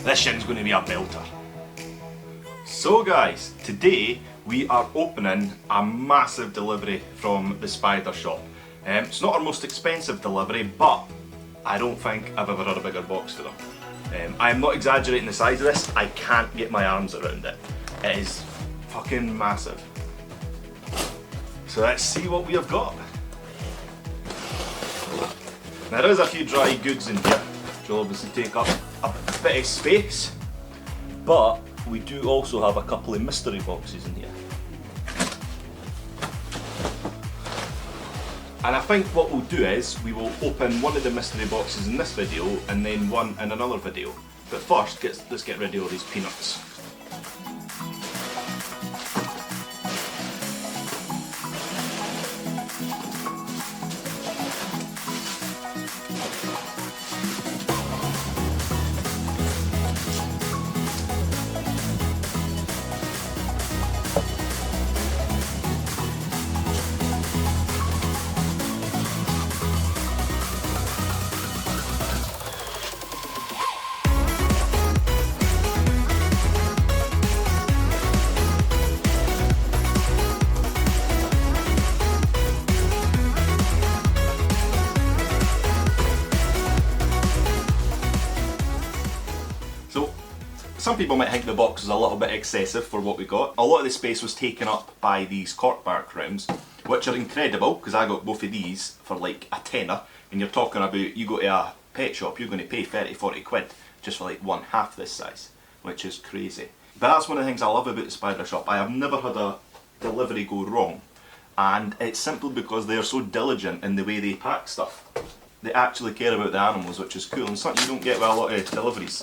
This shit's going to be a belter. So guys, today we are opening a massive delivery from the spider shop. It's not our most expensive delivery, but I don't think I've ever had a bigger box for them. I am not exaggerating the size of this, I can't get my arms around it. It is fucking massive. So let's see what we have got. Now there is a few dry goods in here, which will obviously take up a bit of space, but we do also have a couple of mystery boxes in here. And I think what we'll do is, we will open one of the mystery boxes in this video and then one in another video. But first, let's get rid of all these peanuts. Some people might think the box is a little bit excessive for what we got. A lot of the space was taken up by these cork bark rounds, which are incredible because I got both of these for like a tenner, and you're talking about, you go to a pet shop, you're going to pay 30-40 quid just for like one half this size, which is crazy. But that's one of the things I love about the spider shop. I have never had a delivery go wrong, and it's simply because they are so diligent in the way they pack stuff. They actually care about the animals, which is cool, and something you don't get with a lot of deliveries.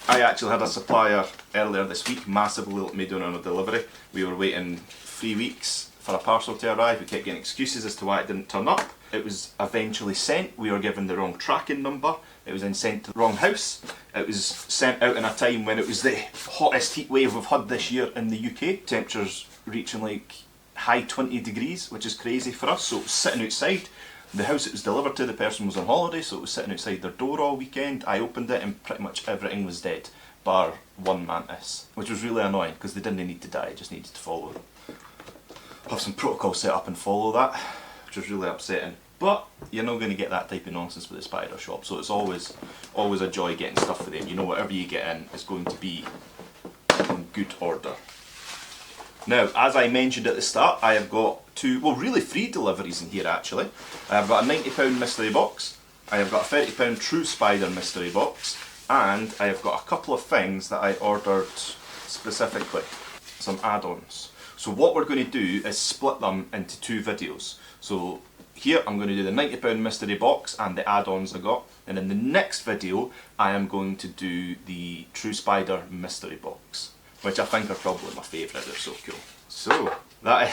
I actually had a supplier earlier this week massively let me down on a delivery. We were waiting 3 weeks for a parcel to arrive. We kept getting excuses as to why it didn't turn up. It was eventually sent. We were given the wrong tracking number. It was then sent to the wrong house. It was sent out in a time when it was the hottest heat wave we've had this year in the UK. Temperatures reaching like high 20 degrees, which is crazy for us. So it was sitting outside. The house it was delivered to, the person was on holiday, so it was sitting outside their door all weekend. I opened it and pretty much everything was dead, bar one mantis, which was really annoying because they didn't need to die, just needed to follow them. Have some protocol set up and follow that, which was really upsetting. But you're not going to get that type of nonsense with the spider shop, so it's always a joy getting stuff for them. You know, whatever you get in is going to be in good order. Now, as I mentioned at the start, I have got really 3 deliveries in here actually. I have got a £90 mystery box, I have got a £30 True Spider mystery box, and I have got a couple of things that I ordered specifically, some add-ons. So what we're going to do is split them into 2 videos. So here I'm going to do the £90 mystery box and the add-ons I got, and in the next video I am going to do the True Spider mystery box, which I think are probably my favourite. They're so cool. So that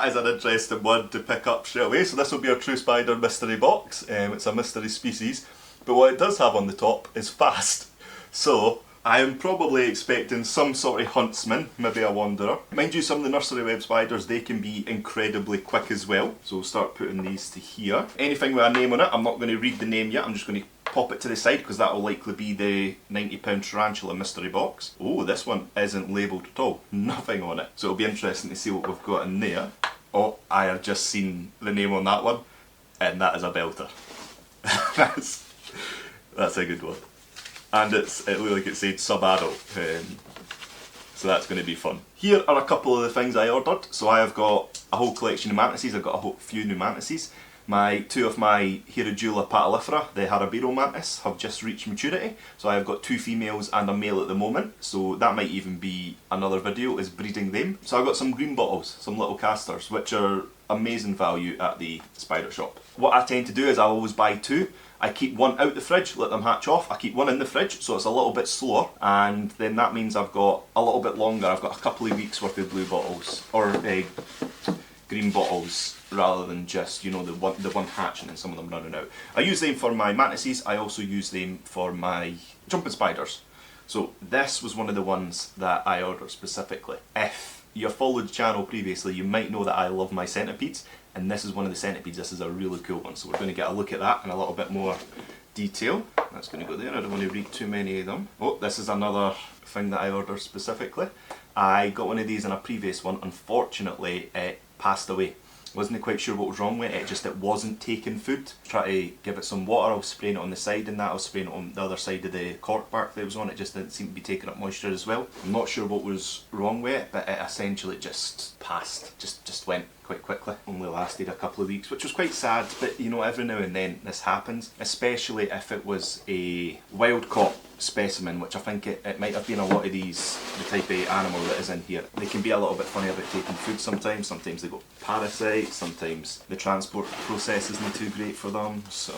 is an interesting one to pick up straight away. So this will be our True Spider mystery box. It's a mystery species, but what it does have on the top is fast. So I am probably expecting some sort of huntsman, maybe a wanderer. Mind you, some of the nursery web spiders, they can be incredibly quick as well. So we'll start putting these to here. Anything with a name on it, I'm not going to read the name yet, I'm just going to pop it to the side because that will likely be the £90 Tarantula Mystery Box. Oh, this one isn't labelled at all, nothing on it. So it'll be interesting to see what we've got in there. Oh, I have just seen the name on that one, and that is a belter. that's a good one. And it looked like it said sub-adult, so that's going to be fun. Here are a couple of the things I ordered. So I have got a whole collection of mantises. I've got a few new mantises. 2 of my Hirudula patellifera, the Harabiro mantis, have just reached maturity. So I have got 2 females and a male at the moment. So that might even be another video, is breeding them. So I've got some green bottles, some little casters, which are amazing value at the spider shop. What I tend to do is I always buy 2. I keep one out the fridge, let them hatch off. I keep one in the fridge, so it's a little bit slower, and then that means I've got a little bit longer. I've got a couple of weeks worth of blue bottles, or green bottles, rather than just, you know, the one hatching and some of them running out. I use them for my mantises. I also use them for my jumping spiders. So this was one of the ones that I ordered specifically. If you followed the channel previously, you might know that I love my centipedes, and this is one of the centipedes. This is a really cool one, so we're going to get a look at that in a little bit more detail. That's going to go there, I don't want to read too many of them. Oh, this is another thing that I ordered specifically. I got one of these in a previous one, unfortunately it passed away. Wasn't quite sure what was wrong with it, it wasn't taking food. Try to give it some water, I was spraying it on the side and that, I was spraying it on the other side of the cork bark that it was on, it just didn't seem to be taking up moisture as well. I'm not sure what was wrong with it, but it essentially just passed, just went quite quickly. Only lasted a couple of weeks, which was quite sad, but you know, every now and then this happens, especially if it was a wild caught specimen, which I think it might have been a lot of these, the type of animal that is in here. They can be a little bit funny about taking food sometimes they got parasites, sometimes the transport process isn't too great for them, so.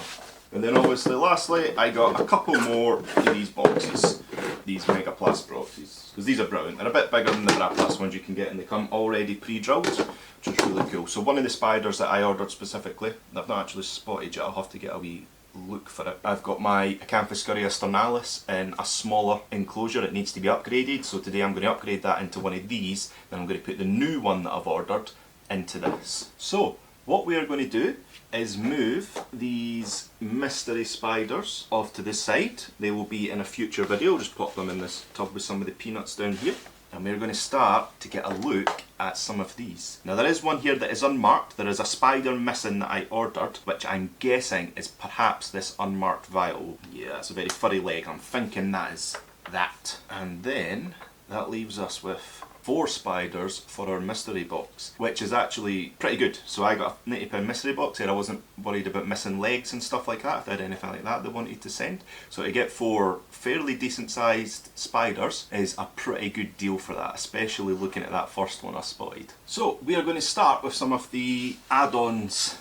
And then obviously lastly, I got a couple more of these boxes, these Mega Plast boxes, because these are brilliant. They're a bit bigger than the Bra Plast ones you can get and they come already pre-drilled, which is really cool. So one of the spiders that I ordered specifically, I've not actually spotted yet, I'll have to get a wee look for it. I've got my Acanthus sternalis in a smaller enclosure. It needs to be upgraded, so today I'm going to upgrade that into one of these, then I'm going to put the new one that I've ordered into this. So what we are going to do is move these mystery spiders off to the side. They will be in a future video. I'll just pop them in this tub with some of the peanuts down here. And we're going to start to get a look at some of these. Now there is one here that is unmarked. There is a spider missing that I ordered, which I'm guessing is perhaps this unmarked vial. Yeah, it's a very furry leg. I'm thinking that is that. And then that leaves us with 4 spiders for our mystery box, which is actually pretty good. So I got a £90 mystery box here. I wasn't worried about missing legs and stuff like that, if they had anything like that they wanted to send. So to get 4 fairly decent sized spiders is a pretty good deal for that, especially looking at that first one I spotted. So we are going to start with some of the add-ons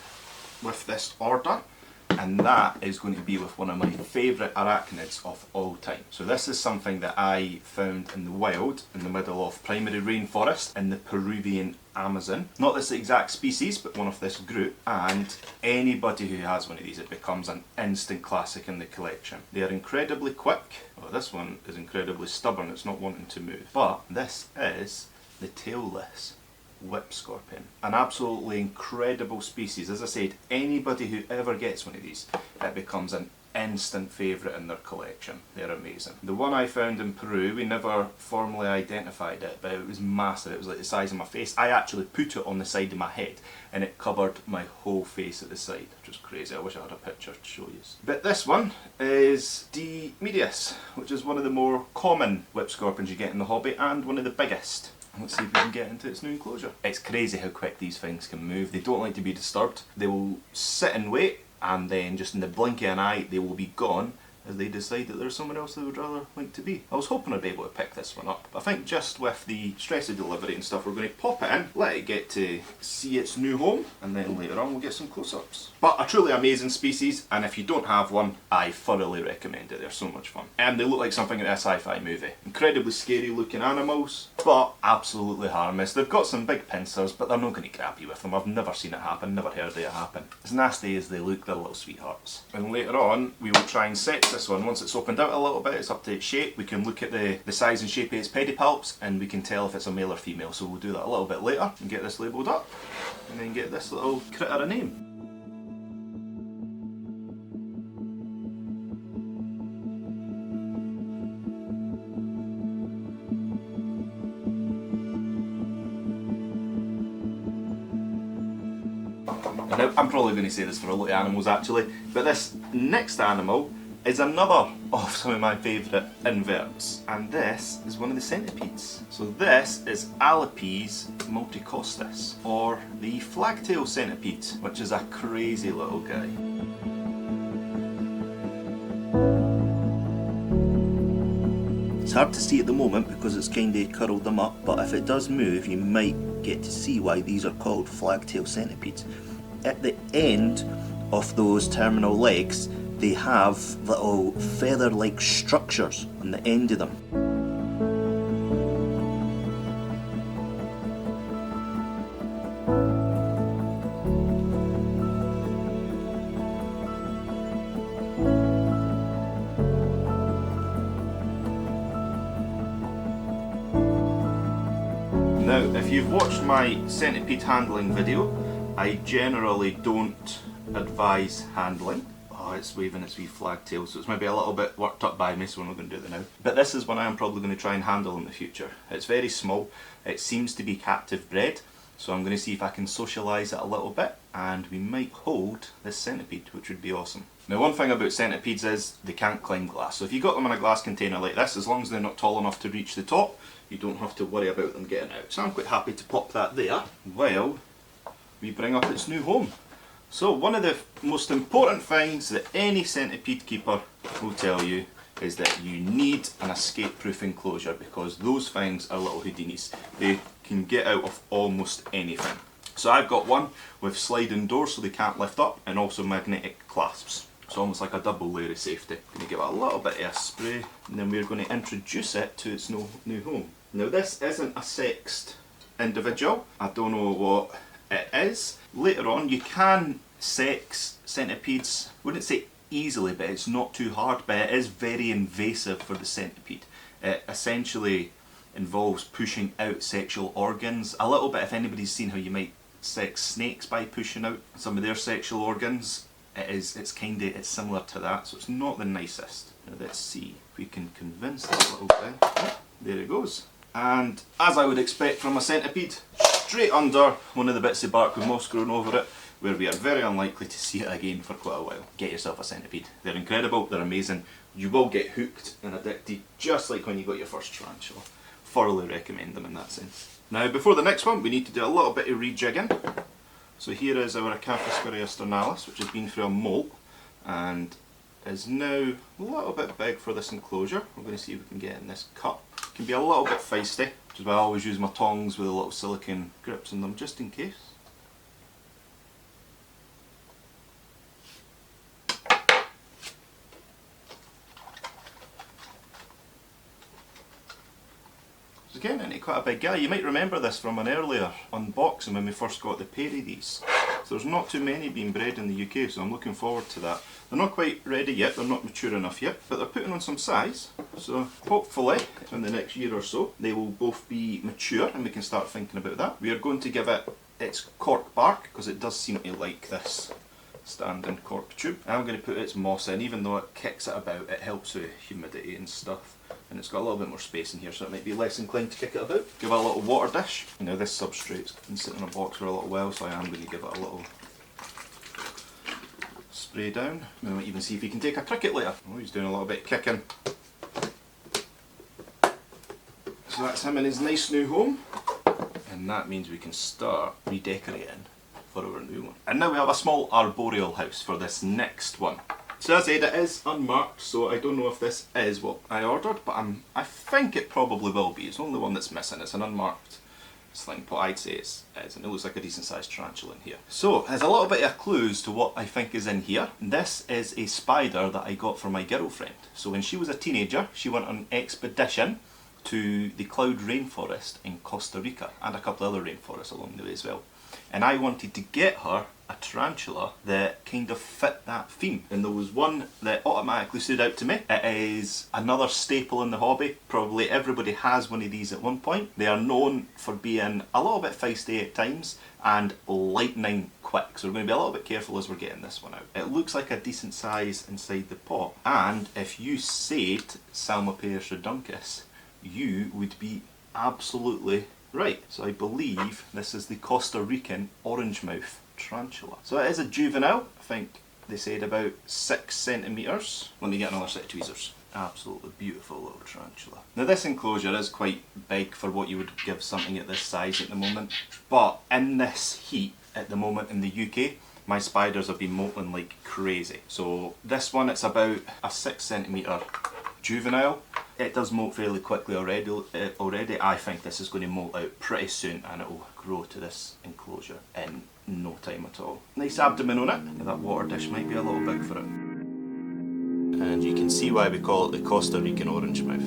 with this order. And that is going to be with one of my favourite arachnids of all time. So this is something that I found in the wild, in the middle of primary rainforest in the Peruvian Amazon. Not this exact species, but one of this group, and anybody who has one of these, it becomes an instant classic in the collection. They are incredibly quick. Well, this one is incredibly stubborn, it's not wanting to move. But this is the Tailless whip scorpion. An absolutely incredible species. As I said, anybody who ever gets one of these, it becomes an instant favourite in their collection. They're amazing. The one I found in Peru, we never formally identified it, but it was massive. It was like the size of my face. I actually put it on the side of my head and it covered my whole face at the side, which was crazy. I wish I had a picture to show you. But this one is D. medius, which is one of the more common whip scorpions you get in the hobby and one of the biggest. Let's see if we can get into its new enclosure. It's crazy how quick these things can move. They don't like to be disturbed. They will sit and wait, and then just in the blink of an eye they will be gone as they decide that there's someone else they would rather like to be. I was hoping I'd be able to pick this one up, but I think just with the stress of delivery and stuff, we're going to pop it in, let it get to see its new home, and then later on we'll get some close-ups. But a truly amazing species, and if you don't have one, I thoroughly recommend it. They're so much fun. And they look like something in a sci-fi movie. Incredibly scary looking animals, but absolutely harmless. They've got some big pincers, but they're not going to grab you with them. I've never seen it happen, never heard it happen. As nasty as they look, they're little sweethearts. And later on, we will try and set this one. Once it's opened out a little bit, it's up to its shape. We can look at the size and shape of its pedipalps, and we can tell if it's a male or female. So we'll do that a little bit later and get this labelled up, and then get this little critter a name. Now, I'm probably going to say this for a lot of animals actually, but this next animal is another of some of my favourite inverts, and this is one of the centipedes. So this is Alipes multicostus, or the flagtail centipede, which is a crazy little guy. It's hard to see at the moment because it's kind of curled them up, but if it does move you might get to see why these are called flagtail centipedes. At the end of those terminal legs they have little feather-like structures on the end of them. Now, if you've watched my centipede handling video, I generally don't advise handling. Oh, it's waving its wee flag tail, so it's maybe a little bit worked up by me, so we're not going to do it now. But this is one I am probably going to try and handle in the future. It's very small, it seems to be captive bred, so I'm going to see if I can socialise it a little bit, and we might hold this centipede, which would be awesome. Now one thing about centipedes is they can't climb glass, so if you got them in a glass container like this, as long as they're not tall enough to reach the top, you don't have to worry about them getting out. So I'm quite happy to pop that there while we bring up its new home. So one of the most important things that any centipede keeper will tell you is that you need an escape-proof enclosure, because those things are little Houdinis. They can get out of almost anything. So I've got one with sliding doors so they can't lift up, and also magnetic clasps. It's almost like a double layer of safety. I'm going to give it a little bit of a spray, and then we're going to introduce it to its new home. Now this isn't a sexed individual. I don't know what it is. Later on you can sex centipedes. Wouldn't say easily, but it's not too hard, but it is very invasive for the centipede. It essentially involves pushing out sexual organs. A little bit, if anybody's seen how you might sex snakes by pushing out some of their sexual organs, it's similar to that, so it's not the nicest. Now let's see if we can convince this little thing. Oh, there it goes. And as I would expect from a centipede, straight under one of the bits of bark with moss growing over it, where we are very unlikely to see it again for quite a while. Get yourself a centipede. They're incredible, they're amazing. You will get hooked and addicted, just like when you got your first tarantula. Thoroughly recommend them in that sense. Now before the next one, we need to do a little bit of rejigging. So here is our Acanthosquarea sternalis, which has been through a molt and is now a little bit big for this enclosure. We're going to see if we can get in this cup. It can be a little bit feisty, which is why I always use my tongs with a little silicone grips in them, just in case. It's getting into quite a big guy. You might remember this from an earlier unboxing when we first got the pair of these. So there's not too many being bred in the UK, so I'm looking forward to that. They're not quite ready yet, they're not mature enough yet, but they're putting on some size. So hopefully in the next year or so they will both be mature and we can start thinking about that. We are going to give it its cork bark, because it does seem to like this standing cork tube. I'm going to put its moss in. Even though it kicks it about, it helps with humidity and stuff. And it's got a little bit more space in here, so it might be less inclined to kick it about. Give it a little water dish. Now this substrate's been sitting in a box for a little while, so I am going to give it a little spray down. We might even see if he can take a cricket later. Oh, he's doing a little bit of kicking. So that's him in his nice new home. And that means we can start redecorating for our new one. And now we have a small arboreal house for this next one. So as I said, it is unmarked, so I don't know if this is what I ordered, but I think it probably will be. It's the only one that's missing. It's an unmarked sling pot. I'd say it is, and it looks like a decent sized tarantula in here. So there's a little bit of clues to what I think is in here. This is a spider that I got for my girlfriend. So when she was a teenager, she went on an expedition to the cloud rainforest in Costa Rica, and a couple of other rainforests along the way as well. And I wanted to get her a tarantula that kind of fit that theme. And there was one that automatically stood out to me. It is another staple in the hobby. Probably everybody has one of these at one point. They are known for being a little bit feisty at times and lightning quick. So we're going to be a little bit careful as we're getting this one out. It looks like a decent size inside the pot. And if you said Salmopaeus reduncus, you would be absolutely right. So I believe this is the Costa Rican orange mouth tarantula. So it is a juvenile. I think they said about 6 centimetres. Let me get another set of tweezers. Absolutely beautiful little tarantula. Now this enclosure is quite big for what you would give something at this size at the moment, but in this heat at the moment in the UK, my spiders have been molting like crazy. So this one, it's about a 6 centimetre juvenile. It does molt fairly quickly already. I think this is going to molt out pretty soon and it will grow to this enclosure in no time at all. Nice abdomen on it. Now that water dish might be a little big for it. And you can see why we call it the Costa Rican orange mouth.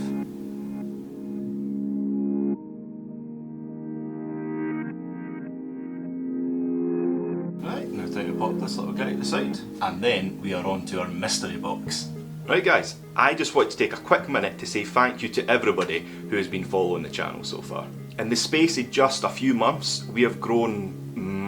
Right, now time to pop this little guy to the side. And then we are on to our mystery box. Right guys, I just want to take a quick minute to say thank you to everybody who has been following the channel so far. In the space of just a few months, we have grown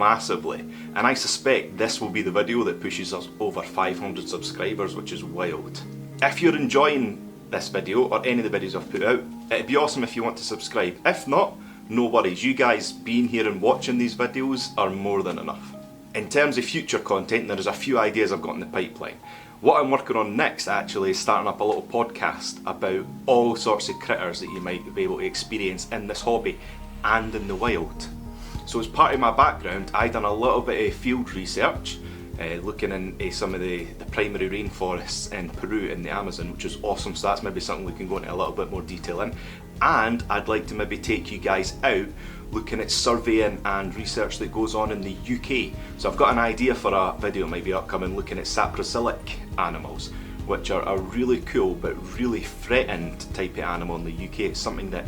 massively, and I suspect this will be the video that pushes us over 500 subscribers, which is wild. If you're enjoying this video, or any of the videos I've put out, it'd be awesome if you want to subscribe. If not, no worries, you guys being here and watching these videos are more than enough. In terms of future content, there's a few ideas I've got in the pipeline. What I'm working on next actually is starting up a little podcast about all sorts of critters that you might be able to experience in this hobby and in the wild. So as part of my background, I done a little bit of field research, looking into some of the primary rainforests in Peru and the Amazon, which is awesome, so that's maybe something we can go into a little bit more detail in. And I'd like to maybe take you guys out looking at surveying and research that goes on in the UK. So I've got an idea for a video that might be upcoming looking at saprophilic animals, which are a really cool but really threatened type of animal in the UK. It's something that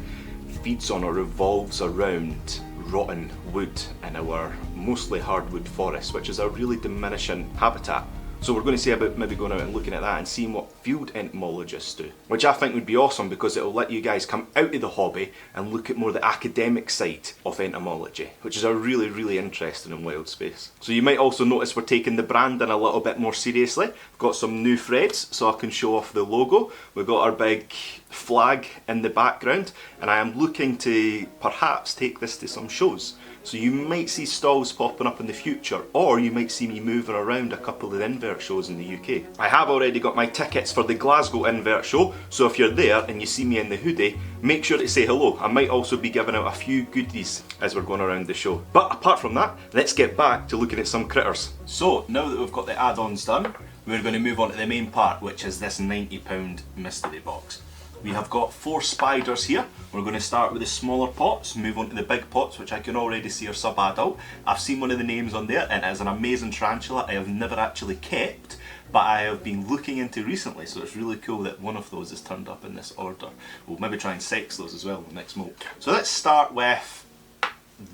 feeds on or revolves around rotten wood in our mostly hardwood forests, which is a really diminishing habitat. So we're going to see about maybe going out and looking at that and seeing what field entomologists do, which I think would be awesome because it will let you guys come out of the hobby and look at more the academic side of entomology, which is a really interesting and wild space. So you might also notice we're taking the branding a little bit more seriously. We've got some new threads so I can show off the logo. We've got our big flag in the background, and I am looking to perhaps take this to some shows. So you might see stalls popping up in the future, or you might see me moving around a couple of invert shows in the UK. I have already got my tickets for the Glasgow invert show, so if you're there and you see me in the hoodie, make sure to say hello. I might also be giving out a few goodies as we're going around the show. But apart from that, let's get back to looking at some critters. So now that we've got the add-ons done, we're going to move on to the main part, which is this £90 mystery box. We have got 4 spiders here. We're going to start with the smaller pots, move on to the big pots, which I can already see are sub-adult. I've seen one of the names on there, and it is an amazing tarantula I have never actually kept, but I have been looking into recently, so it's really cool that one of those has turned up in this order. We'll maybe try and sex those as well in the next mold. So let's start with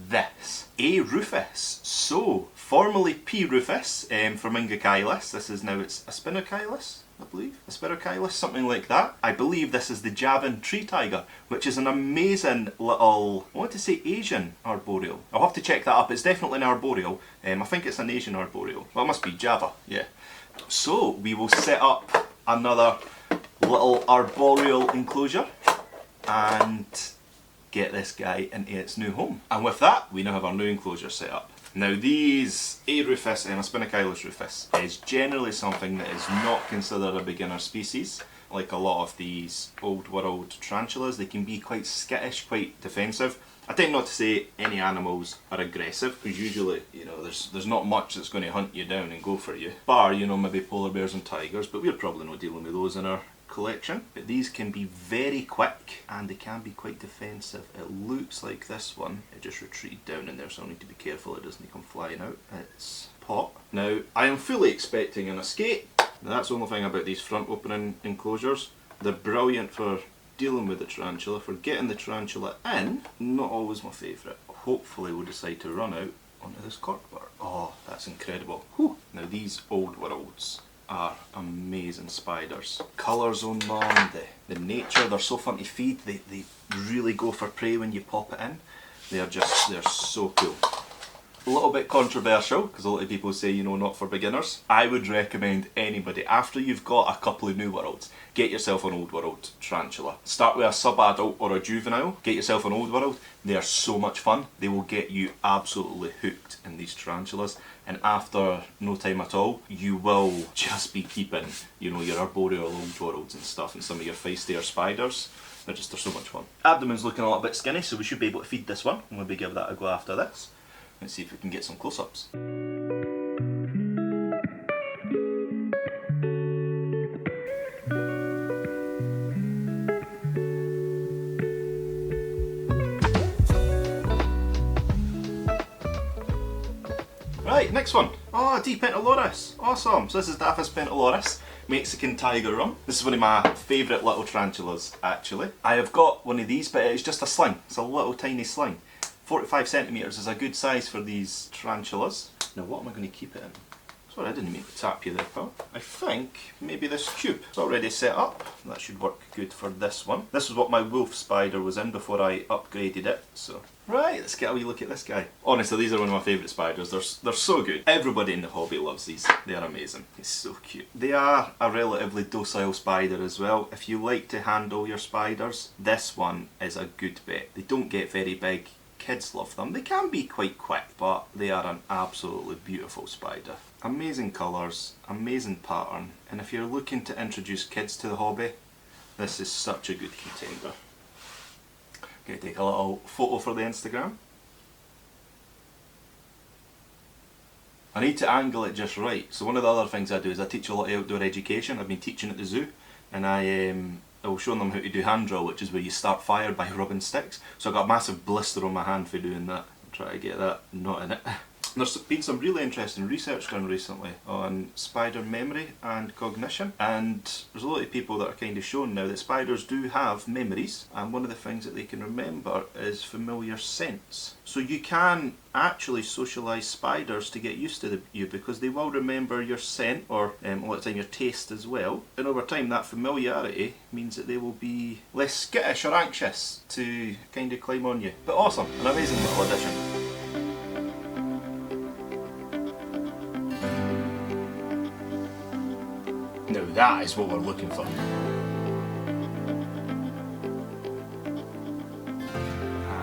this. A rufus. So, formerly P. rufus from Tailless. This is now it's a Tailless, I believe. A Tailless, something like that. I believe this is the Javan tree tiger, which is an amazing little, I want to say Asian arboreal. I'll have to check that up. It's definitely an arboreal. I think it's an Asian arboreal. Well, it must be Java, yeah. So we will set up another little arboreal enclosure and get this guy into its new home. And with that, we now have our new enclosure set up. Now these A. rufus and a Tailless rufus is generally something that is not considered a beginner species. Like a lot of these old world tarantulas, they can be quite skittish, quite defensive. I tend not to say any animals are aggressive, because usually, you know, there's not much that's going to hunt you down and go for you. Bar, you know, maybe polar bears and tigers, but we're probably not dealing with those in our collection. But these can be very quick and they can be quite defensive. It looks like this one, it just retreated down in there, so I need to be careful it doesn't come flying out. It's pot. Now, I am fully expecting an escape. Now, that's the only thing about these front opening enclosures. They're brilliant for dealing with the tarantula, for getting the tarantula in. Not always my favourite. Hopefully we'll decide to run out onto this cork bar. Oh, that's incredible. Whew. Now these old worlds are amazing spiders. Colours on them, the nature, they're so fun to feed, they really go for prey when you pop it in. They're so cool. A little bit controversial, because a lot of people say, you know, not for beginners. I would recommend anybody, after you've got a couple of new worlds, get yourself an old world tarantula. Start with a sub-adult or a juvenile, get yourself an old world. They are so much fun. They will get you absolutely hooked in these tarantulas, and after no time at all, you will just be keeping, you know, your arboreal old worlds and stuff, and some of your feistier spiders. They're so much fun. Abdomen's looking a little bit skinny, so we should be able to feed this one, and maybe give that a go after this. Let's see if we can get some close-ups. Right, next one. Oh, D. pentaloris. Awesome. So this is Daphis pentaloris, Mexican tiger rump. This is one of my favourite little tarantulas, actually. I have got one of these, but it's just a sling. It's a little tiny sling. 45 centimetres is a good size for these tarantulas. Now what am I going to keep it in? Sorry, I didn't mean to tap you there, pal. I think maybe this cube is already set up. That should work good for this one. This is what my wolf spider was in before I upgraded it, so. Right, let's get a wee look at this guy. Honestly, these are one of my favourite spiders. They're so good. Everybody in the hobby loves these. They are amazing. He's so cute. They are a relatively docile spider as well. If you like to handle your spiders, this one is a good bet. They don't get very big. Kids love them. They can be quite quick, but they are an absolutely beautiful spider. Amazing colours, amazing pattern, and if you're looking to introduce kids to the hobby, this is such a good contender. Okay, take a little photo for the Instagram. I need to angle it just right. So one of the other things I do is I teach a lot of outdoor education. I've been teaching at the zoo, and I was showing them how to do hand drill, which is where you start fire by rubbing sticks. So I got a massive blister on my hand for doing that. I'm trying to get that knot in it. There's been some really interesting research done recently on spider memory and cognition, and there's a lot of people that are kind of showing now that spiders do have memories, and one of the things that they can remember is familiar scents. So you can actually socialise spiders to get used to you, because they will remember your scent, or a lot of time your taste as well, and over time that familiarity means that they will be less skittish or anxious to kind of climb on you. But awesome, an amazing little addition. Now that is what we're looking for.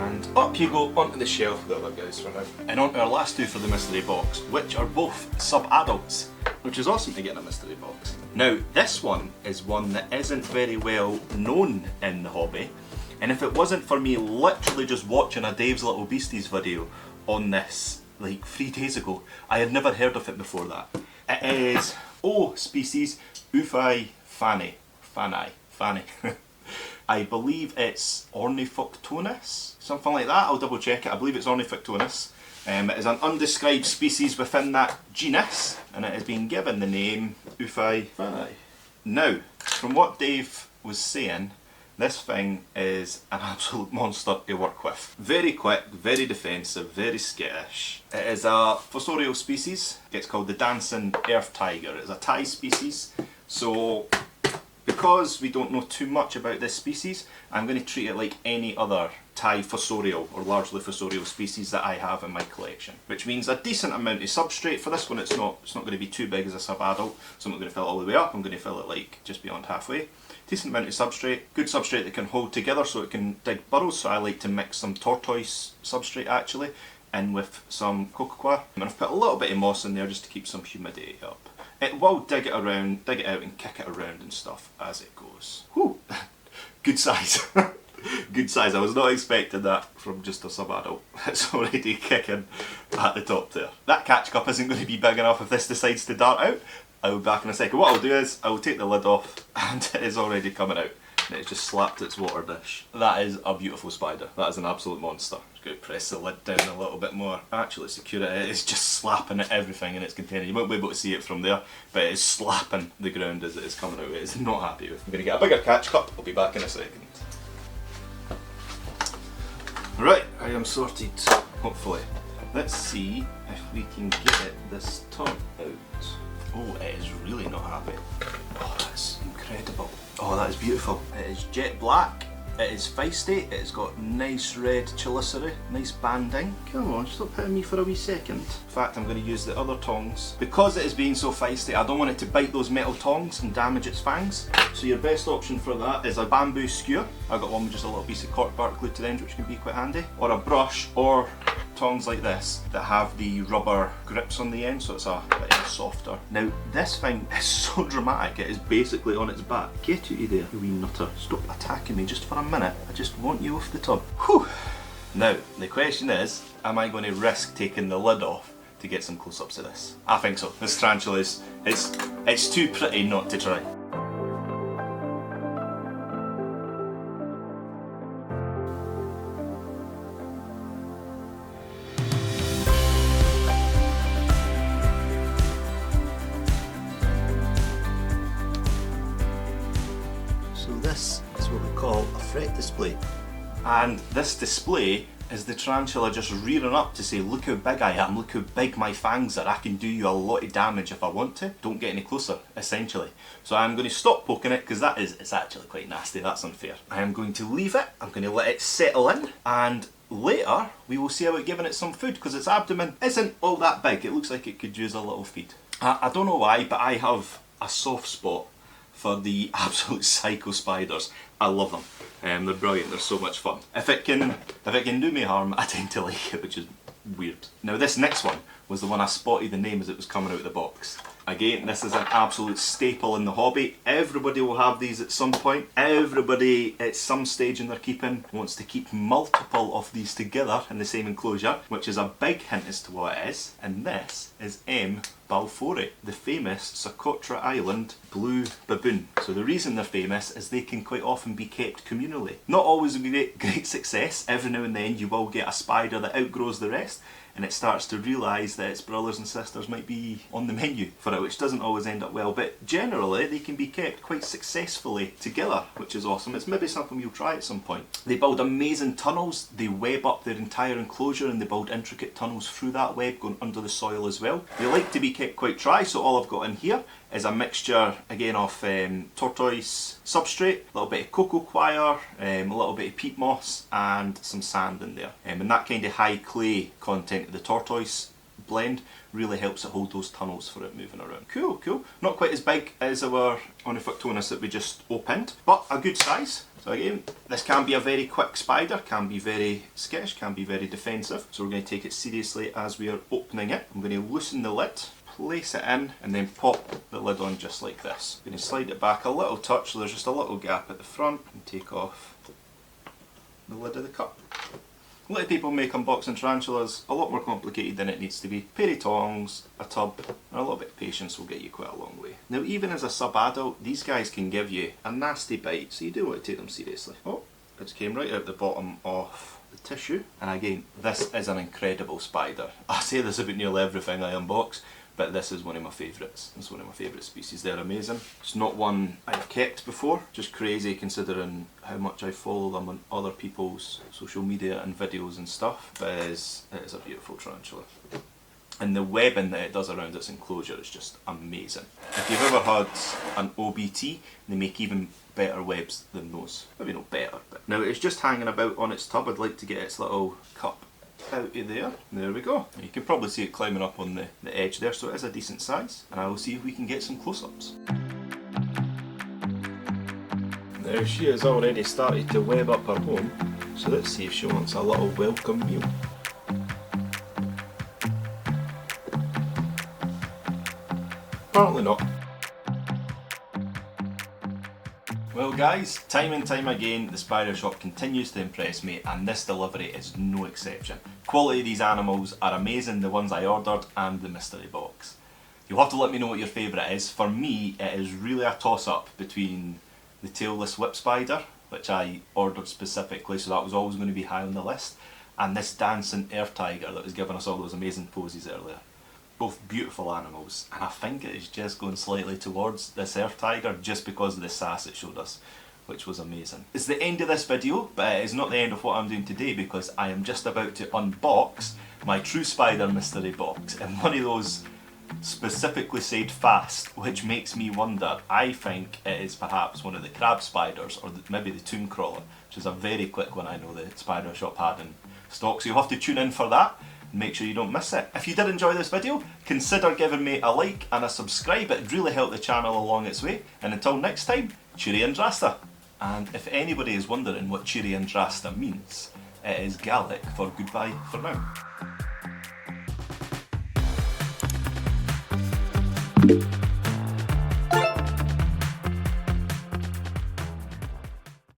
And up you go onto the shelf with the other guys for now. And onto our last two for the mystery box, which are both sub-adults, which is awesome to get in a mystery box. Now this one is one that isn't very well known in the hobby, and if it wasn't for me literally just watching a Dave's Little Beasties video on this like 3 days ago, I had never heard of it before that. It is O species Ufai Fanny. I believe it's Ornithoctonus, something like that. I'll double check it. I believe it's Ornithoctonus. It is an undescribed species within that genus, and it has been given the name Ufai Fanny. Now, from what Dave was saying, this thing is an absolute monster to work with. Very quick, very defensive, very skittish. It is a fossorial species. It's called the dancing earth tiger. It's a Thai species. So, because we don't know too much about this species, I'm going to treat it like any other Thai fossorial or largely fossorial species that I have in my collection. Which means a decent amount of substrate. For this one it's not going to be too big as a sub-adult, so I'm not going to fill it all the way up. I'm going to fill it like just beyond halfway. Decent amount of substrate, good substrate that can hold together so it can dig burrows, so I like to mix some tortoise substrate actually in with some cocoa, and I've put a little bit of moss in there just to keep some humidity up. It will dig it out and kick it around and stuff as it goes. Whew! Good size. Good size. I was not expecting that from just a sub-adult. It's already kicking at the top there. That catch cup isn't going to be big enough if this decides to dart out. I'll be back in a second. What I'll do is I'll take the lid off, and it is already coming out. And it's just slapped its water dish. That is a beautiful spider. That is an absolute monster. Just going to press the lid down a little bit more. Actually secure it. It is just slapping at everything in its container. You won't be able to see it from there, but it is slapping the ground as it is coming out. It is not happy with it. I'm going to get a bigger catch cup. I'll be back in a second. Right, I am sorted, hopefully. Let's see if we can get this tub out. Oh, it is really not happy. Oh, that's incredible. Oh, that is beautiful. It is jet black, it is feisty, it has got nice red chelicerae, nice banding. Come on, stop hitting me for a wee second. In fact, I'm going to use the other tongs. Because it is being so feisty, I don't want it to bite those metal tongs and damage its fangs. So your best option for that is a bamboo skewer. I've got one with just a little piece of cork bark glued to the end, which can be quite handy. Or a brush, or tongs like this that have the rubber grips on the end, so it's a bit softer. Now this thing is so dramatic, it is basically on its back. Get you there, you wee nutter. Stop attacking me just for a minute. I just want you off the tub. Whew. Now the question is, am I going to risk taking the lid off to get some close-ups of this? I think so. This tarantula is, it's too pretty not to try. This is what we call a fret display, and this display is the tarantula just rearing up to say, look how big I am, look how big my fangs are, I can do you a lot of damage if I want to. Don't get any closer, essentially. So I'm going to stop poking it because it's actually quite nasty, that's unfair. I am going to leave it, I'm going to let it settle in, and later we will see about giving it some food because its abdomen isn't all that big. It looks like it could use a little feed. I don't know why, but I have a soft spot for the absolute psycho spiders. I love them. They're brilliant, they're so much fun. If it can do me harm, I tend to like it, which is weird. Now this next one was the one I spotted the name as it was coming out of the box. Again, this is an absolute staple in the hobby. Everybody will have these at some point. Everybody at some stage in their keeping wants to keep multiple of these together in the same enclosure, which is a big hint as to what it is. And this is M. balfouri, the famous Socotra Island blue baboon. So the reason they're famous is they can quite often be kept communally. Not always with great success. Every now and then you will get a spider that outgrows the rest, and it starts to realise that its brothers and sisters might be on the menu for it, which doesn't always end up well, but generally they can be kept quite successfully together, which is awesome. It's maybe something you'll try at some point. They build amazing tunnels, they web up their entire enclosure and they build intricate tunnels through that web going under the soil as well. They like to be kept quite dry, so all I've got in here is a mixture again of tortoise substrate, a little bit of cocoa coir, a little bit of peat moss and some sand in there. And that kind of high clay content of the tortoise blend really helps it hold those tunnels for it moving around. Cool, cool. Not quite as big as our Onyphoctonus that we just opened, but a good size. So again, this can be a very quick spider, can be very skittish, can be very defensive. So we're going to take it seriously as we are opening it. I'm going to loosen the lid, place it in, and then pop the lid on just like this. I'm going to slide it back a little touch so there's just a little gap at the front, and take off the lid of the cup. A lot of people make unboxing tarantulas a lot more complicated than it needs to be. Pair of tongs, a tub, and a little bit of patience will get you quite a long way. Now even as a sub-adult, these guys can give you a nasty bite, so you do want to take them seriously. Oh, it came right out the bottom of the tissue. And again, this is an incredible spider. I say this about nearly everything I unbox, but this is one of my favourites. It's one of my favourite species. They're amazing. It's not one I've kept before. Just crazy considering how much I follow them on other people's social media and videos and stuff. But it is a beautiful tarantula. And the webbing that it does around its enclosure is just amazing. If you've ever had an OBT, they make even better webs than those. Maybe not better, but now it's just hanging about on its tub. I'd like to get its little cup out of there. There we go. You can probably see it climbing up on the edge there, so it is a decent size. And I will see if we can get some close-ups. Now she has already started to web up her home, so let's see if she wants a little welcome meal. Apparently not. Well guys, time and time again the spider shop continues to impress me, and this delivery is no exception. Quality of these animals are amazing, the ones I ordered and the mystery box. You'll have to let me know what your favourite is. For me it is really a toss up between the Tailless whip spider, which I ordered specifically, so that was always going to be high on the list, and this dancing earth tiger that was giving us all those amazing poses earlier. Both beautiful animals, and I think it is just going slightly towards this earth tiger just because of the sass it showed us, which was amazing. It's the end of this video, but it is not the end of what I'm doing today because I am just about to unbox my True Spider mystery box, and one of those specifically said fast, which makes me wonder. I think it is perhaps one of the crab spiders, or maybe the tomb crawler, which is a very quick one I know the spider shop had in stock, so you'll have to tune in for that. Make sure you don't miss it. If you did enjoy this video, consider giving me a like and a subscribe. It'd really help the channel along its way. And until next time, Cheery and Drasta. And if anybody is wondering what Cheery and Drasta means, it is Gaelic for goodbye for now.